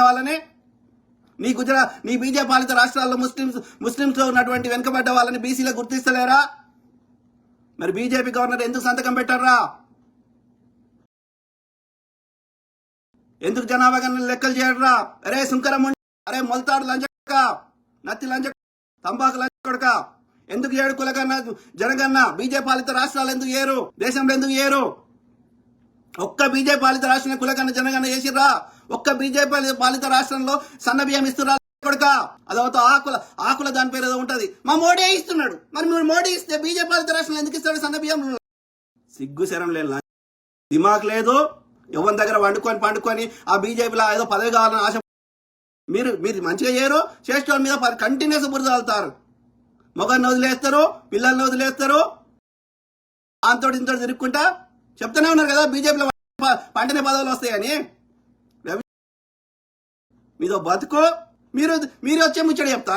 వాళ్ళని నీ నీ బీజేపీ పాలిత రాష్ట్రాల్లో ముస్లింస్ లో ఉన్నటువంటి వెనుకబడ్డ వాళ్ళని బీసీలో గుర్తిస్తలేరా? మరి బీజేపీ గవర్నర్ ఎందుకు సంతకం పెట్టారా? ఎందుకు జనాభా గణన లెక్కలు చేయడరా? అరే సుంకరం, అరే మొలతాడు లంచక, నత్తి లంచ, తంబాకు లంచకొడక, ఎందుకు ఏడు కులగన్న జనగన్న బీజేపీ పాలిత రాష్ట్రాలు ఎందుకు ఏరు? దేశంలో ఎందుకు ఏరు? ఒక్క బీజేపీ పాలిత రాష్ట్రంలో కులగన్న జనగన్న చేసిర్రా? ఒక్క బీజేపీ పాలిత రాష్ట్రంలో సన్న బియ్యం ఇస్తున్నా కొడుక? అదవుతా ఆకుల దాని పేరు ఏదో ఉంటది. మా మోడీ ఇస్తున్నాడు. మరి మీరు మోడీ ఇస్తే బీజేపీ పాలిత రాష్ట్రంలో ఎందుకు ఇస్తాడు సన్న బియ్యం? సిగ్గు శరం లేదు, దిమాగ్ లేదు. ఎవరి దగ్గర పండుకొని ఆ బీజేపీలో ఏదో పదవి కావాలని ఆశ. మీరు మంచిగా చేయరు, చేసిన మీద కంటిన్యూస్ బురద వెళ్తారు. మొగన్ని వదిలేస్తారు, పిల్లల్ని వదిలేస్తారు, అంతటి ఇంతటి తిరుక్కుంటా చెప్తూనే ఉన్నారు కదా బీజేపీలో పంటనే పదవులు వస్తాయని. మీదో బతుకు, మీరు వచ్చే ముచ్చట చెప్తారు.